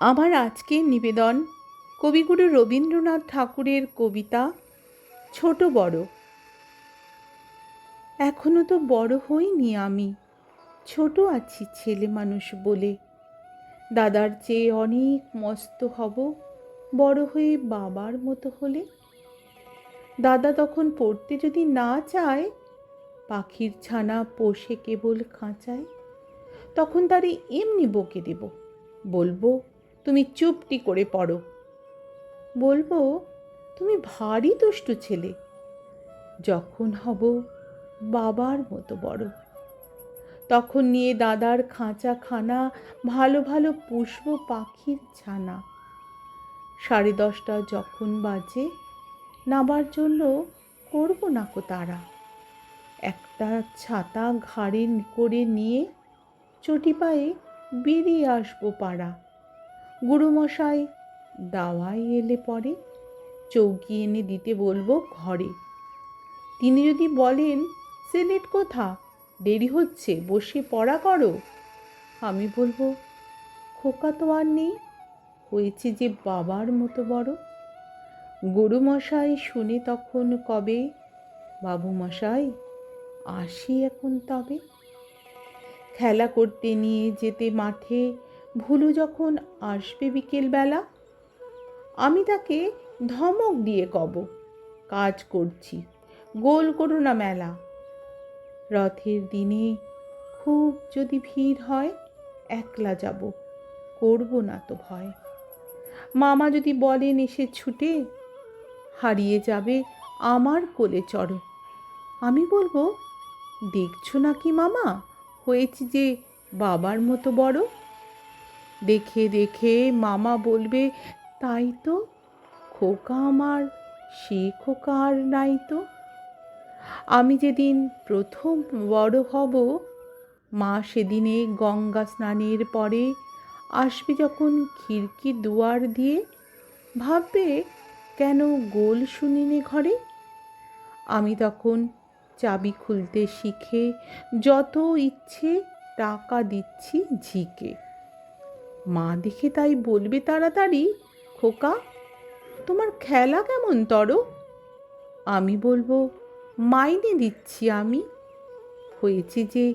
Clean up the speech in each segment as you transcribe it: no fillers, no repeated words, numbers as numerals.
আমার আজকের নিবেদন কবিগুরু রবীন্দ্রনাথ ঠাকুরের কবিতা ছোট বড়। এখনো তো বড় হইনি আমি, ছোট আছি ছেলে মানুষ বলে। দাদার চেয়ে অনেক মস্ত হব বড় হয়ে বাবার মতো হলে। দাদা তখন পড়তে যদি না চায়, পাখির ছানা পোষে কেবল খাঁচায়, তখন তারে এমনি বকে দেব, বলবো তুমি চুপটি করে পড়ো। বলবো তুমি ভারী দুষ্টু ছেলে। যখন হব বাবার মতো বড়, তখন নিয়ে দাদার খাঁচা খানা ভালো ভালো পুষব পাখির ছানা। 10:30 যখন বাজে, নাবার জন্য করব না কো তারা। একটা ছাতা ঘাড়ে করে নিয়ে চটি পায়ে বেরিয়ে আসবো পাড়া। গুরুমশাই দাওয়াই এলে পরে চৌকি এনে দিতে বলবো ঘরে। তিনি যদি বলেন সিলেট কোথা, দেরি হচ্ছে বসে পড়া করো, আমি বলবো খোকা তো আর নেই, হয়েছে যে বাবার মতো বড়। গুরুমশাই শুনে তখন কবে, বাবুমশাই আসি এখন তবে। খেলা করতে নিয়ে যেতে মাঠে ভুলু যখন আসবে বিকেলবেলা, আমি তাকে ধমক দিয়ে কব, কাজ করছি, গোল করো না মেলা। রথের দিনে খুব যদি ভিড় হয়, একলা যাব, করব না তো ভয়। মামা যদি বলেন এসে ছুটে, হারিয়ে যাবে আমার কোলে চড়ো, আমি বলবো দেখছো না কি মামা, হয়েছি যে বাবার মতো বড়। দেখে দেখে মামা বলবে তাই তো, খোকা আমার সে খোকা আর নাই তো। আমি যেদিন প্রথম বড় হব, মা সেদিনে গঙ্গা স্নানের পরে আসবে যখন খিড়কি দুয়ার দিয়ে, ভাববে কেন গোল শুনিনে ঘরে। আমি তখন চাবি খুলতে শিখে যত ইচ্ছে টাকা দিচ্ছি ঝিকে। মা দেখে তাই বলবে তাড়াতাড়ি, খোকা তোমার খেলা কেমন তর। আমি বলবো মাইনে দিচ্ছি আমি, হয়েছি যে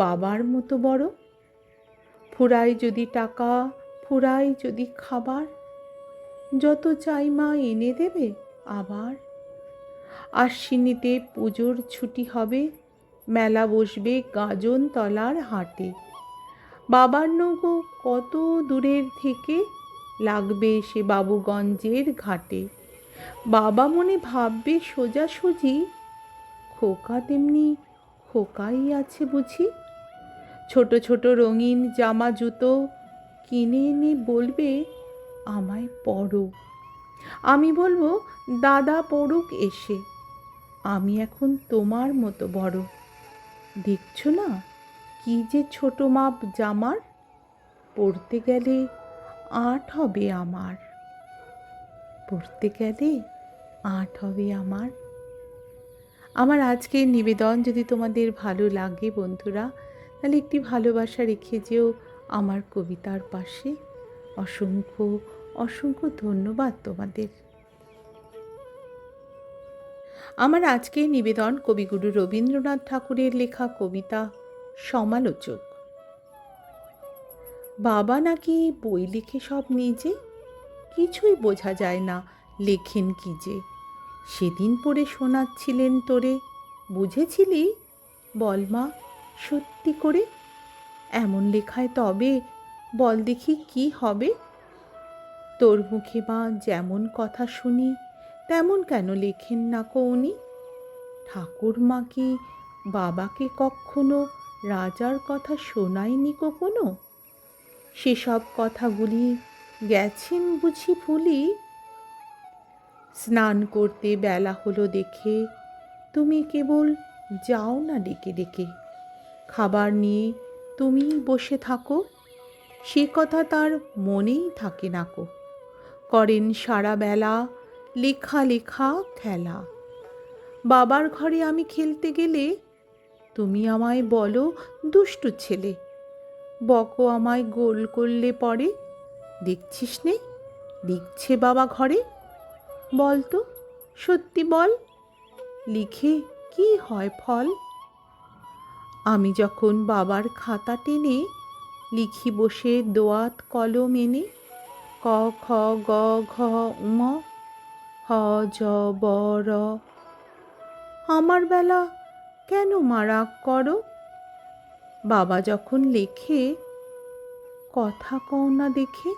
বাবার মতো বড়। ফুরায় যদি টাকা, ফুরায় যদি খাবার, যত চাই মা এনে দেবে আবার। আশ্বিনীতে পুজোর ছুটি হবে, মেলা বসবে গাজন তলার হাটে। বাবার নৌকো কত দূরের থেকে লাগবে সে বাবুগঞ্জের ঘাটে। বাবা মনে ভাববে সোজাসুজি, খোকা তেমনি খোকাই আছে বুঝি। ছোট ছোট রঙিন জামা জুতো কিনে এনে বলবে আমায় পরো। আমি বলবো দাদা পড়ুক এসে, আমি এখন তোমার মতো বড়। দেখছো না কি যে ছোট মাপ জামার, পড়তে গেলে 8 হবে আমার, পড়তে গেলে 8 হবে আমার। আমার আজকের নিবেদন যদি তোমাদের ভালো লাগে বন্ধুরা, তাহলে একটি ভালোবাসা রেখে যেও আমার কবিতার পাশে। অসংখ্য অসংখ্য ধন্যবাদ তোমাদের। আমার আজকের নিবেদন কবিগুরু রবীন্দ্রনাথ ঠাকুরের লেখা কবিতা সমালোচক। বাবা নাকি বই লেখে সব নিজে, কিছুই বোঝা যায় না লেখেন কি যে। সেদিন পড়ে শোনাচ্ছিলেন তোরে, বুঝেছিলি বল মা সত্যি করে। এমন লেখায় তবে বল দেখি কি হবে। তোর মুখে মা যেমন কথা শুনি, তেমন কেন লেখেন না কো উনি। ঠাকুরমা কি বাবাকে কখনো রাজার কথা শোনায়নি কখনো। সেসব কথাগুলি গেছেন বুঝি ভুলি। স্নান করতে বেলা হলো দেখে, তুমি কেবল যাও না ডেকে ডেকে। খাবার নিয়ে তুমি বসে থাকো, সে কথা তার মনেই থাকে না কো। করেন সারা বেলা লেখা লেখা খেলা। বাবার ঘরে আমি খেলতে গেলে, তুমি আমায় বলো দুষ্টু ছেলে। বকো আমায় গোল করলে পরে, দেখছিস নে, লিখছে বাবা ঘরে। বল তো, সত্যি বল, লিখে কি হয় ফল? আমি যখন বাবার খাতা টেনে লিখি বসে দোয়াত কলম এনে, ক খ গ ঘ ঙ হ য ব র। আমার বেলা কেন মা রাগ করো? বাবা যখন লেখে কথা কও না দেখে।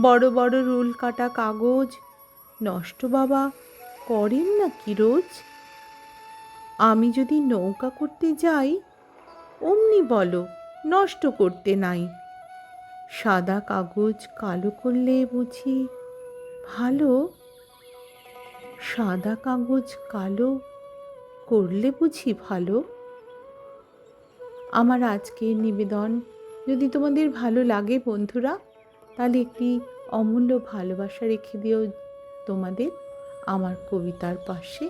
বড় বড় রুল কাটা কাগজ নষ্ট বাবা করেন নাকি রোজ? আমি যদি নৌকা করতে যাই, অমনি বলো নষ্ট করতে নাই। সাদা কাগজ কালো করলে বুঝি ভালো? সাদা কাগজ কালো করলে বুঝি ভালো? আমার আজকের নিবেদন যদি তোমাদের ভালো লাগে বন্ধুরা, তাহলে একটি অমূল্য ভালোবাসা রেখে দিও তোমাদের আমার কবিতার পাশে।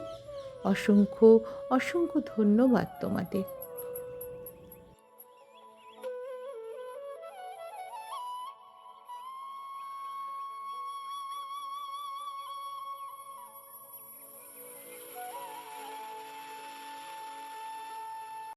অসংখ্য অসংখ্য ধন্যবাদ তোমাদের।